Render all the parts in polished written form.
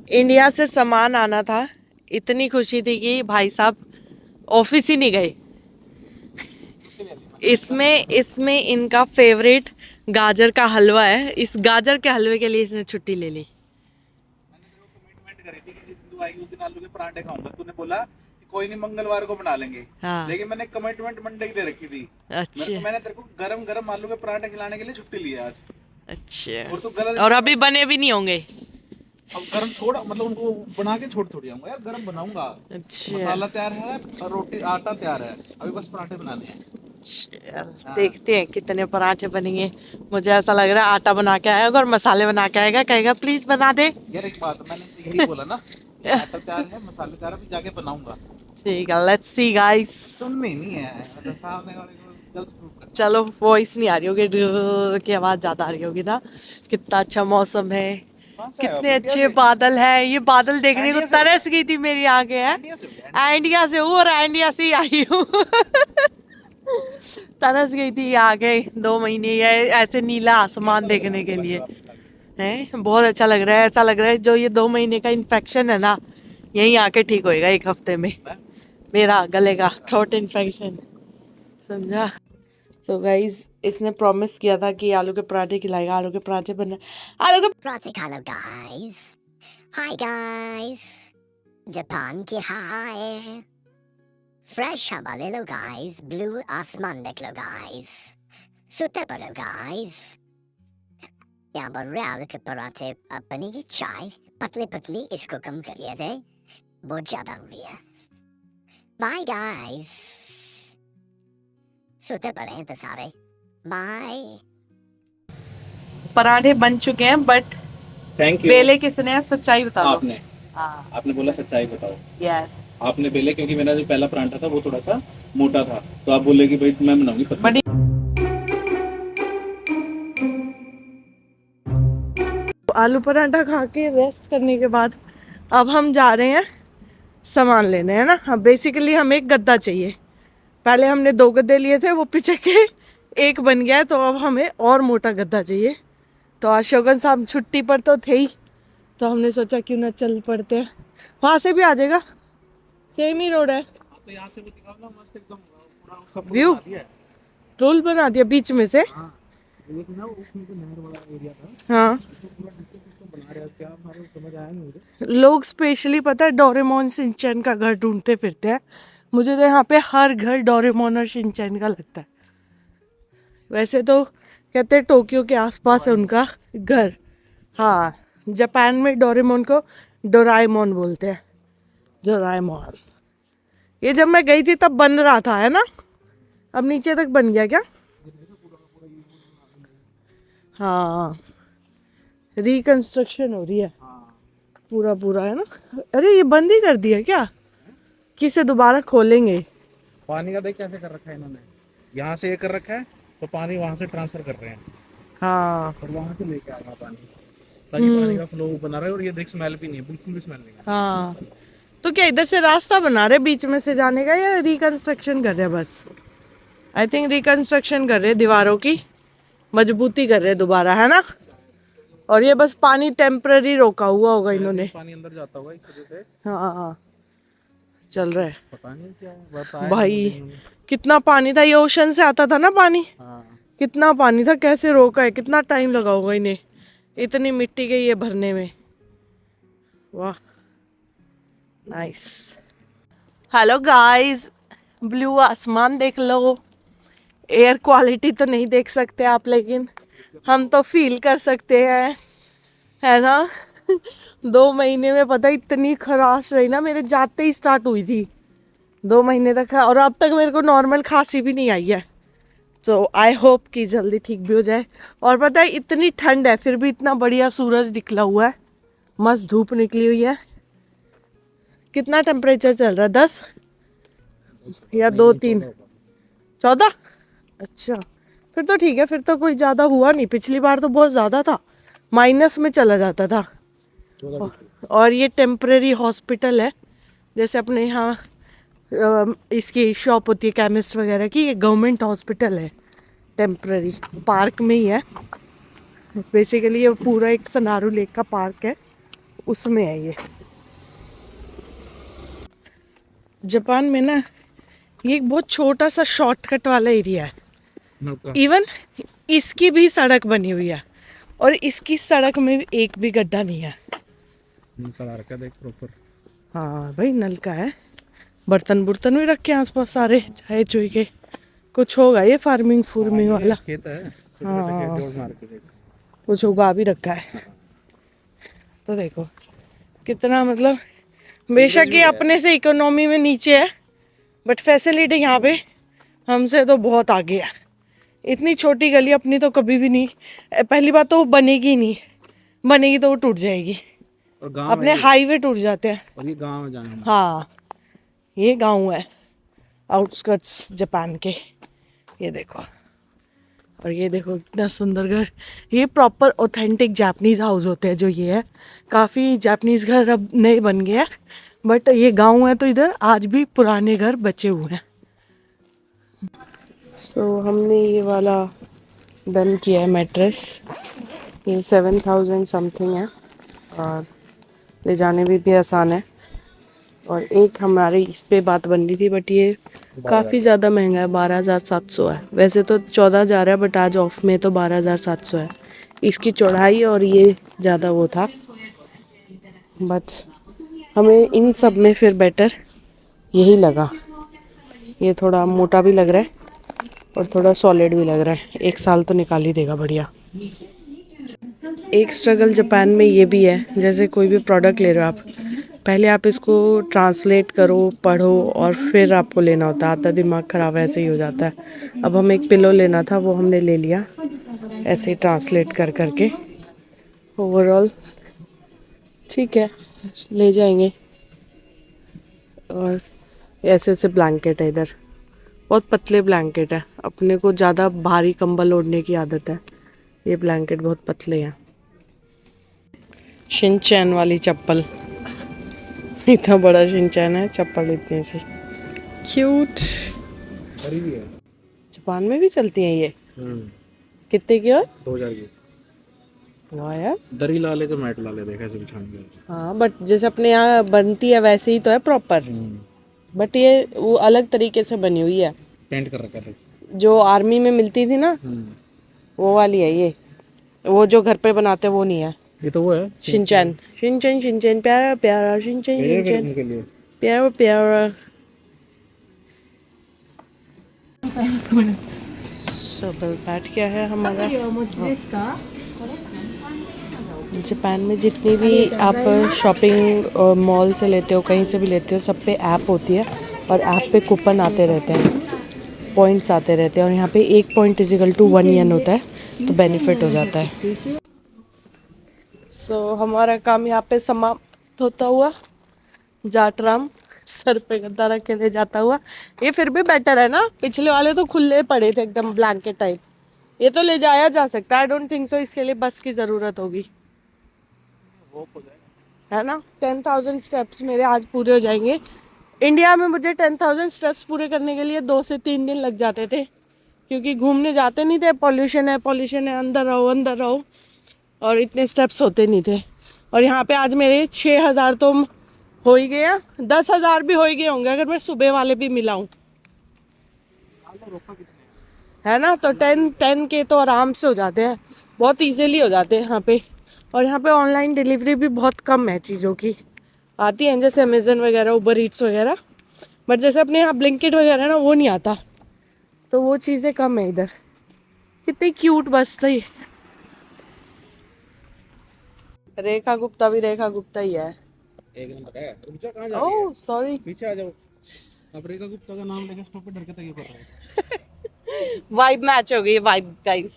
India से सामान आना था, इतनी खुशी थी कि भाई साहब ऑफिस ही नहीं गए। इसमें इसमें इनका फेवरेट गाजर का हलवा है, इस गाजर के हलवे के लिए इसने छुट्टी ले ली। मैंने तेरे को कमिटमेंट करी थी कि जिस दिन तू आई उस दिन आलू के पराठे खाऊंगा। तूने बोला कि कोई नहीं, मंगलवार को बना लेंगे। हाँ। लेकिन मैंने कमिटमेंट मंडे की दे रखी थी। अच्छा मैंने तेरे को गरम गरम आलू के पराठे खिलाने के लिए छुट्टी ली है आज। और तू अच्छा, गलत। और अभी बने भी नहीं होंगे। अब गरम छोड़, मतलब उनको बना के छोड़ थोड़ी आऊंगा यार, गरम बनाऊंगा। अच्छा मसाला तैयार है और रोटी आटा तैयार है, अभी बस पराठे बनाने हैं। अच्छा, हाँ। देखते हैं कितने पराठे बनेंगे। मुझे ऐसा लग रहा है आटा बना के आएगा और मसाले बना के आएगा, कहेगा प्लीज बना दे। यार एक बात, मैंने तो यही बोला ना कि आटा तैयार है, मसाले तैयार है, अभी जाके बनाऊंगा। ठीक है, लेट्स सी गाइस। सुननी नहीं है, मतलब सामने वाले को जल्द प्रूव करना। चलो, वॉइस नहीं आ रही होगी, ड्रर की आवाज ज्यादा आ रही होगी ना। कितना अच्छा मौसम है, कहाँ से आया आप? कितने इंडिया अच्छे से? बादल है। ये बादल देखने को इंडिया से हो तरस क्या? गई थी मेरी आंखें हैं। इंडिया से हो क्या? इंडिया से हूँ और इंडिया से ही आई हूँ। तरस गई थी आगे 2 महीने ये ऐसे नीला आसमान देखने के लिए। है बहुत अच्छा लग रहा है, ऐसा लग रहा है जो ये 2 महीने का इन्फेक्शन है ना, यहीं आके ठीक होएगा 1 हफ्ते में। मेरा गले का थ्रोट इन्फेक्शन, समझा। सो गाइस, इसने प्रॉमिस किया था कि आलू के पराठे खिलाएगा। आलू के पराठे बना, आलू के Project Hello guys. Hi guys. Japan की हाय. फ्रेश हवा ले लो guys. ब्लू आसमान देख लो guys. सोते पड़ो guys. यहाँ पर आलू के पराठे पनीर चाय पतली पतली इसको कम कर लिया जाए, बहुत ज्यादा हो गया. Bye guys. सोते पड़े हैं तो सारे. Bye. पराठे बन चुके हैं, बट थैंक यू। बेले किसने है, सच्चाई बता दो। आपने हाँ, आपने बोला सच्चाई बताओ। यस। आपने बेले, क्योंकि मेरा जो पहला परांठा था वो थोड़ा सा मोटा था, तो आप बोले कि भाई मैं बनाऊंगी पतला। बड़ी आलू पराठा खा के रेस्ट करने के बाद अब हम जा रहे हैं सामान लेने, है ना। हाँ, बेसिकली हमें एक गद्दा चाहिए। पहले हमने 2 गद्दे लिए थे, वो पीछे के एक बन गया है, तो अब हमें और मोटा गद्दा चाहिए। तो आज शोगन साहब छुट्टी पर तो थे ही, तो हमने सोचा क्यों ना चल पड़ते हैं। वहाँ से भी आ जाएगा, सेम ही रोड है। तो यहाँ से वो दिखाओ ना, मस्त एकदम पूरा उसका पुल व्यू बना दिया है। रोल बना दिया बीच में से। हाँ, ये ना उसमें जो नहर वाला एरिया था, हाँ, उसको पूरा नीचे से उसको बना रहे हैं। क्या हमारे समझ आया नहीं मुझे। लोग स्पेशली पता है डोरेमोन शिनचैन का घर ढूंढते फिरते हैं। मुझे तो यहाँ पे हर घर डोरेमोन और शिनचैन का लगता है। वैसे तो कहते हैं टोक्यो के आसपास है उनका घर। हाँ, जापान में डोरेमोन को डोराएमोन बोलते हैं, डोराएमोन। ये जब मैं गई थी तब बन रहा था, है ना। अब नीचे तक बन गया क्या? हाँ, रिकंस्ट्रक्शन हो रही है पूरा पूरा, है ना। अरे ये बंद ही कर दिया क्या, किसे दोबारा खोलेंगे? पानी का देख कैसे कर रखा है इन्होंने, यहाँ से ये कर रखा है तो पानी वहाँ से ट्रांसफर कर रहे हैं हाँ और वहाँ से लेके आएगा पानी, ताकि पानी का फ्लो बना रहे। और ये देख, स्मेल भी नहीं है, बिल्कुल भी स्मेल नहीं है। हाँ, तो क्या इधर से रास्ता बना रहे बीच में से जाने का, या रिकंस्ट्रक्शन कर रहे हैं बस? आई थिंक रिकंस्ट्रक्शन कर रहे हैं, दीवारों की मजबूती कर रहे हैं दोबारा, है ना। और ये बस पानी टेम्पररी रोका हुआ होगा इन्होंने। पानी अंदर जाता होगा इस वजह से। हाँ हाँ, चल रहा है। पता नहीं क्या बताया भाई इन्होंने। कितना पानी था, ये ओशन से आता था ना पानी। हाँ, कितना पानी था, कैसे रोका है, कितना टाइम लगा होगा इन्हें इतनी मिट्टी के ये भरने में। वाह, नाइस। हेलो गाइस, ब्लू आसमान देख लो। एयर क्वालिटी तो नहीं देख सकते आप, लेकिन हम तो फील कर सकते हैं, है ना। 2 महीने में पता है इतनी खराश रही ना, मेरे जाते ही स्टार्ट हुई थी 2 महीने तक, और अब तक मेरे को नॉर्मल खांसी भी नहीं आई है। तो आई होप कि जल्दी ठीक भी हो जाए। और पता है इतनी ठंड है फिर भी इतना बढ़िया सूरज निकला हुआ है, मस्त धूप निकली हुई है। कितना टेम्परेचर चल रहा है, 10 या 2-3? 14? अच्छा, फिर तो ठीक है, फिर तो कोई ज़्यादा हुआ नहीं। पिछली बार तो बहुत ज़्यादा था, माइनस में चला जाता था। और ये टेम्परेरी हॉस्पिटल है, जैसे अपने यहाँ इसकी शॉप होती है केमिस्ट वगैरह की, ये गवर्नमेंट हॉस्पिटल है, टेम्परेरी पार्क में ही है। बेसिकली ये पूरा एक सनारू लेक का पार्क है, उसमें है ये। जापान में ना ये एक बहुत छोटा सा शॉर्टकट वाला एरिया है। नलका इवन इसकी भी सड़क बनी हुई है और इसकी सड़क में भी एक भी गड्ढा नहीं है। नलका रखा देख प्रॉपर। हाँ भाई नल का है। बर्तन बुर्तन भी रखे हैं आसपास सारे चाय चुई के। कुछ होगा ये फार्मिंग फूर्मिंग वाला। खेत है। हाँ। जोड़ मार के देख। कुछ उगा भी रखा है। तो देखो कितना मतलब बेशक ये अपने से इकोनॉमी में नीचे है बट फैसिलिटी यहाँ पे हमसे तो बहुत आगे है। इतनी छोटी गली अपनी तो कभी भी नहीं, पहली बात तो वो बनेगी ही नहीं, बनेगी तो वो टूट जाएगी। और गांव अपने हाईवे टूट जाते हैं। और ये गांव में जाए हम। हाँ ये गांव है आउटस्कर्ट्स जापान के। ये देखो और ये देखो इतना सुंदर घर। ये प्रॉपर ऑथेंटिक जापानीज हाउस होते हैं जो ये है। काफ़ी जापानीज घर अब नए बन गए हैं बट ये गांव है तो इधर आज भी पुराने घर बचे हुए हैं। सो हमने ये वाला डन किया है मैट्रेस। ये 7,000 समथिंग है और ले जाने में भी आसान है। और एक हमारी इस पे बात बन रही थी बट ये काफ़ी ज़्यादा महंगा है, 12,700 है। वैसे तो 14,000 है बट आज ऑफ में तो 12,700 है। इसकी चौड़ाई और ये ज़्यादा वो था बट हमें इन सब में फिर बेटर यही लगा। ये थोड़ा मोटा भी लग रहा है और थोड़ा सॉलिड भी लग रहा है। 1 साल तो निकाल ही देगा बढ़िया। एक स्ट्रगल जापान में ये भी है, जैसे कोई भी प्रोडक्ट ले रहे हो आप, पहले आप इसको ट्रांसलेट करो, पढ़ो और फिर आपको लेना होता है। आधा दिमाग ख़राब ऐसे ही हो जाता है। अब हम एक पिलो लेना था वो हमने ले लिया ऐसे ट्रांसलेट कर करके। ओवरऑल ठीक है, ले जाएंगे। और ऐसे ऐसे ब्लैंकेट है इधर, बहुत पतले ब्लैंकेट है। अपने को ज़्यादा भारी कंबल ओढ़ने की आदत है, ये ब्लैंकेट बहुत पतले हैं। शिनचैन वाली चप्पल, इतना बड़ा शिनचैन है, चप्पल इतनी सी क्यूट। भी है। जापान में भी चलती हैं ये? कितने की? और 2000 की। वाह यार। दरी ला ले तो मैट ला ले, देखा ऐसे बिछाने के। हाँ बट जैसे अपने यहाँ बनती है वैसे ही तो है प्रॉपर, बट ये वो अलग तरीके से बनी हुई है। पेंट कर रखा था जो आर्मी में मिलती थी ना वो वाली है ये। वो जो घर पे बनाते हैं वो नहीं है। ये तो वो है शिनचैन शिनचैन शिनचैन, प्यारा प्यारा शिनचैन शिनचैन, के लिए। प्यारा प्यारा। सबल बैठ गया है हमारा। जापान में जितनी भी आप शॉपिंग मॉल से लेते हो, कहीं से भी लेते हो, सब पे ऐप होती है और ऐप पे कूपन आते रहते हैं, पॉइंट्स आते रहते हैं। और यहाँ पे 1 पॉइंट = 1 येन होता है, तो बेनिफिट हो जाता है। सो हमारा काम यहाँ पे समाप्त होता हुआ। जाटराम सर पे गद्दा रख के ले जाता हुआ। ये फिर भी बेटर है ना, पिछले वाले तो खुले पड़े थे एकदम ब्लैंकेट टाइप। ये तो ले जाया जा सकता है। आई डोंट थिंक सो इसके लिए बस की ज़रूरत होगी, है ना। 10,000 स्टेप्स मेरे आज पूरे हो जाएंगे। इंडिया में मुझे 10,000 स्टेप्स पूरे करने के लिए 2 से 3 दिन लग जाते थे, क्योंकि घूमने जाते नहीं थे। पॉल्यूशन है, अंदर रहो और इतने स्टेप्स होते नहीं थे। और यहाँ पे आज मेरे 6,000 तो हो ही गया, 10,000 भी हो ही गए होंगे अगर मैं सुबह वाले भी मिलाऊं, है ना। तो 10 के तो आराम से हो जाते हैं, बहुत इजीली हो जाते हैं यहाँ पे। और यहाँ पे ऑनलाइन डिलीवरी भी बहुत कम है चीज़ों की, आती हैं जैसे अमेजन वगैरह, उबर ईट्स वगैरह, बट जैसे अपने यहाँ ब्लिंकिट वगैरह ना वो नहीं आता, तो वो चीज़ें कम है इधर। कितनी क्यूट बस थी। रेखा गुप्ता भी रेखा गुप्ता ही है। एक नंबर है। रुक जा, कहाँ जा रही है? ओह सॉरी, पीछे आ जाओ। अब रेखा गुप्ता का नाम लेके स्टॉप पे डर के तक कर रहा है। वाइब मैच हो गई, वाइब गाइस।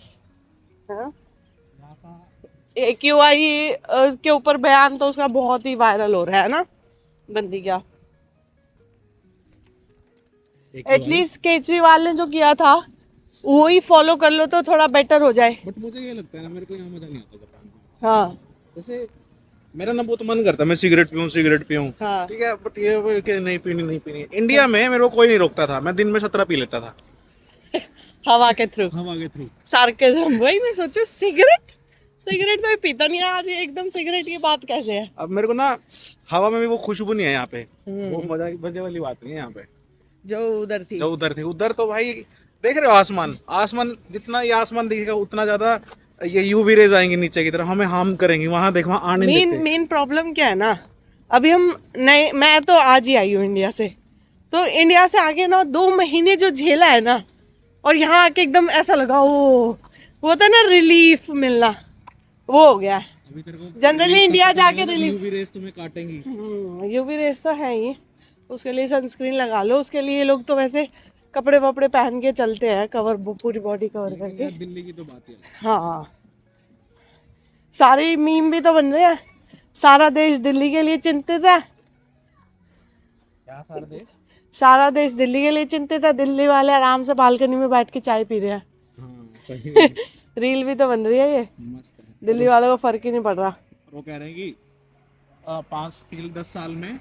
हाँ AQI के ऊपर बयान तो उसका बहुत ही वायरल हो रहा है ना, बंदी क्या। एटलीस्ट केजरीवाल ने जो किया था वो ही फॉलो कर लो तो थोड़ा बेटर हो जाए। बट मुझे ये लगता है ना, मेरे को यहाँ मजा नहीं आता जापान में। हाँ जैसे मेरा ना बहुत मन करता है मैं सिगरेट पीऊं। हाँ। ठीक है, बट ये कि नहीं पीनी। इंडिया में मेरे को कोई नहीं रोकता था, मैं दिन में 17 पी लेता था। हवा के थ्रू हवा के थ्रू। सार्केज्म। वही मैं सोचू, सिगरेट सिगरेट तो मैं पीता नहीं है, आज एकदम सिगरेट की बात कैसे है? अब मेरे को ना हवा में भी वो खुशबू नहीं है यहाँ पे, वो मजे वाली बात नहीं है यहाँ पे। जो उधर थी। जो उधर थी, उधर तो भाई देख रहे हो आसमान, आसमान जितना ये आसमान दिखेगा उतना ज्यादा ये यूवी रेज आएंगे नीचे की तरफ, हमें हार्म करेंगी। वहां देखो वहां आने नहीं देते। मेन प्रॉब्लम क्या है ना, अभी हम नए, मैं तो आज ही आई हूँ इंडिया से, तो इंडिया से आगे ना 2 महीने जो झेला है ना, और यहाँ आके एकदम ऐसा लगा वो होता है ना रिलीफ मिलना, वो हो गया है। अभी तेरे को जनरली इंडिया जाके रिलीफ, यूवी रेज तुम्हें काटेंगी। यूवी रेस तो है ही, उसके लिए सनस्क्रीन लगा लो। उसके लिए लोग तो वैसे कपड़े वपड़े पहन के चलते हैं, कवर पूरी बॉडी कवर करके। दिल्ली की तो बात है। हाँ, सारे मीम भी तो बन रहे हैं, सारा देश दिल्ली के लिए चिंतित है। क्या सारा देश? सारा देश दिल्ली के लिए चिंतित है, दिल्ली वाले आराम से बालकनी में बैठ के चाय पी रहे हैं। हाँ, सही रील भी तो बन रही है ये, मस्त है। दिल्ली वालों को फर्क ही नहीं पड़ रहा। वो कह रहे हैं कि 5-10 साल में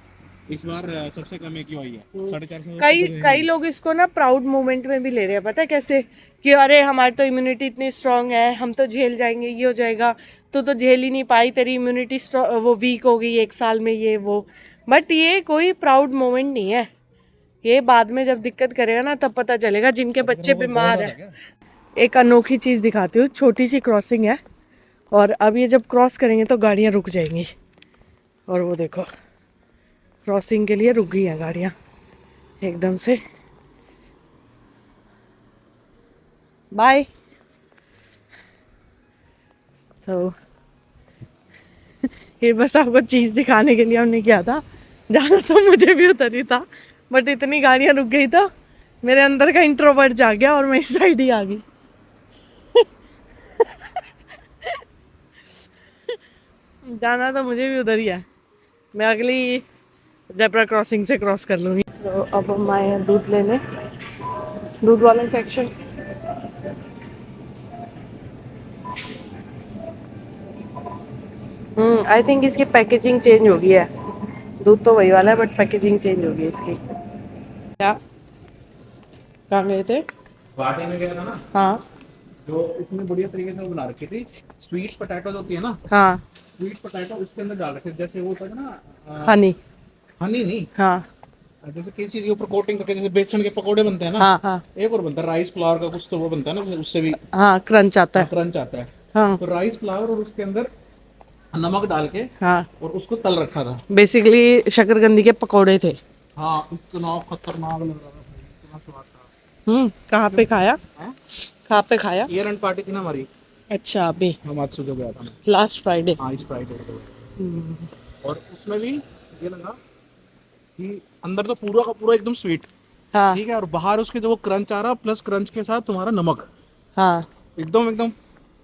इस बार सबसे कम एक ही आई है, 450। कई लोग इसको ना प्राउड मोमेंट में भी ले रहे हैं, पता है कैसे, कि अरे हमारी तो इम्यूनिटी इतनी स्ट्रांग है, हम तो झेल जाएंगे, ये हो जाएगा। तो झेल ही नहीं पाई, तेरी इम्यूनिटी वो वीक हो गई 1 साल में, ये वो। बट ये कोई प्राउड मोमेंट नहीं है, ये बाद में जब दिक्कत करेगा ना तब पता चलेगा, जिनके बच्चे बीमार हैं। एक अनोखी चीज़ दिखाती हूँ, छोटी सी क्रॉसिंग है, और अब ये जब क्रॉस करेंगे तो गाड़ियाँ रुक जाएंगी, और वो देखो क्रॉसिंग के लिए रुक गई हैं गाड़ियाँ एकदम से। बाय। तो ये बस आपको चीज़ दिखाने के लिए हमने किया था, जाना तो मुझे भी उधर ही था, बट इतनी गाड़ियाँ रुक गई तो मेरे अंदर का इंट्रोवर्ट जा गया और मैं इस साइड ही आ गई। जाना तो मुझे भी उधर ही है, मैं अगली जेब्रा क्रॉसिंग से क्रॉस कर लूँगी। तो अब हम आए हैं दूध लेने, दूध वाला सेक्शन। आई थिंक इसकी पैकेजिंग चेंज हो गई है, दूध तो वही वाला है बट पैकेजिंग चेंज हो गई है इसकी। क्या कहाँ गए थे? गुवाहाटी में गया था ना, हाँ जो इतनी बढ़िया तरीके से वो बना रखी थी। स्वीट पोटैटो होती है ना, हाँ, स्वीट पोटैटो उसके अंदर डाल रखे, जैसे वो होता है ना हनी। हनी नहीं, हाँ जैसे किसी चीज के ऊपर कोटिंग करके, जैसे बेसन के पकोड़े बनते हैं ना। हाँ हाँ एक और बनता है राइस फ्लावर का कुछ, तो वो बनता है ना, उससे भी हाँ, क्रंच आता है। क्रंच आता है। हाँ तो राइस फ्लावर और उसके अंदर नमक डाल के हाँ, और उसको तल रखा था। बेसिकली शकरकंदी के पकोड़े थे। हाँ, इतना खतरनाक लग रहा था, इतना स्वाद था। कहाँ पे खाया? हाँ? कहाँ पे खाया? ईयर एंड पार्टी थी ना हमारी, अच्छा, अभी हम आज सुबह गया था मैं। Last Friday. हाँ, इस फ्राइडे को गया। और उसमें भी ये लगा कि अंदर तो पूरा का पूरा एकदम स्वीट, हाँ ठीक है, और बाहर उसके जो वो क्रंच आ रहा, प्लस क्रंच के साथ तुम्हारा नमक, हाँ, एकदम एकदम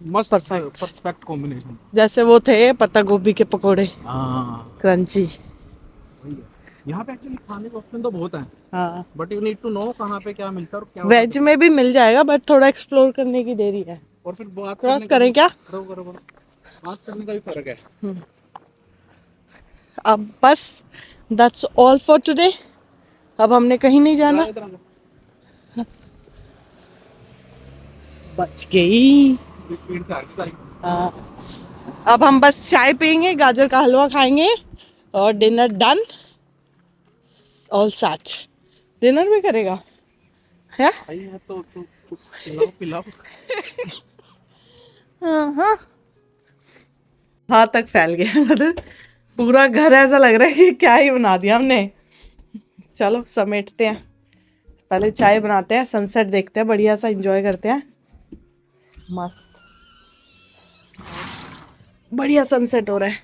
मस्त, Perfect. Perfect combination. जैसे वो थे पत्ता गोभी के पकोड़े, हाँ, क्रंची। वही है। यहाँ पे एक्चुअली खाने के ऑप्शन तो बहुत हैं, हाँ, but you need to know कहाँ पे क्या मिलता है और क्या वेज में भी मिल जाएगा बट थोड़ा एक्सप्लोर करने की देरी है। और फिर बात क्रॉस करने का करें भी- क्या? करो करो करो, बात करने का भी फर्क है। अब बस दैट्स ऑल फॉर टुडे, अब हमने कहीं नहीं जाना। इधर आ जाओ। बच गई। स्पीड से आगे जाइए। हाँ, अब हम बस चाय पियेंगे, गाजर का हलवा खाएंगे और dinner done, all set. Dinner भी करेगा है? आइए तो कुछ पिलाओ पिलाओ। हाँ, हाथ तक फैल गया, मतलब पूरा घर ऐसा लग रहा है कि क्या ही बना दिया हमने। चलो समेटते हैं, पहले चाय बनाते हैं, सनसेट देखते हैं, बढ़िया सा एंजॉय करते हैं। मस्त बढ़िया सनसेट हो रहा है,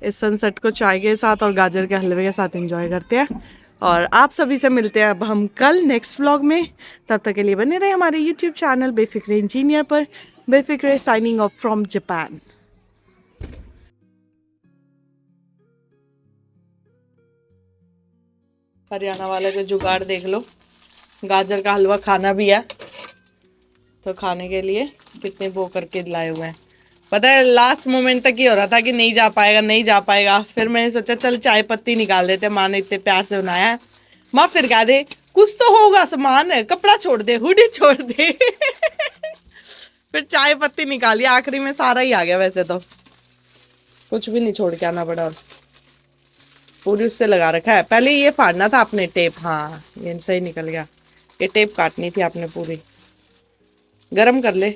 इस सनसेट को चाय के साथ और गाजर के हलवे के साथ एंजॉय करते हैं। और आप सभी से मिलते हैं अब हम कल नेक्स्ट व्लॉग में। तब तक के लिए बने रहे हमारे यूट्यूब चैनल बेफिक्रे इंजीनियर पर। Befikre signing off from Japan. Haryana वाले को जुगाड़ देख लो, गाजर का हलवा खाना भी है तो खाने के लिए कितने वो करके लाए हुए हैं। पता है लास्ट मोमेंट तक ये हो रहा था कि नहीं जा पाएगा नहीं जा पाएगा, फिर मैंने सोचा चल चाय पत्ती निकाल देते, माँ ने इतने प्यार से बनाया है। माँ फिर कह दे कुछ तो होगा सामान, कपड़ा छोड़ दे, हुडी छोड़ दे। फिर चाय पत्ती निकाली, आखिरी में सारा ही आ गया। वैसे तो कुछ भी नहीं छोड़ के आना पड़ा, पूरी उससे लगा रखा है। पहले ये फाड़ना था आपने टेप, हाँ ये सही निकल गया। ये टेप काटनी थी आपने पूरी। गरम कर ले।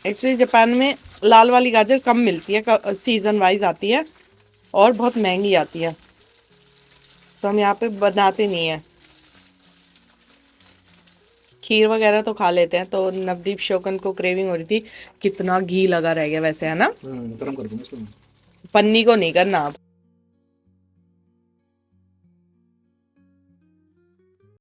एक्चुअली जापान में लाल वाली गाजर कम मिलती है, सीजन वाइज आती है और बहुत महंगी आती है, तो हम यहाँ पे बनाते नहीं है। खीर वगैरह तो खा लेते हैं। तो नवदीप शोकन को क्रेविंग हो रही थी। कितना घी लगा रह गया वैसे, है ना? गरम कर दूंगा इसको। पन्नी को नहीं करना आप।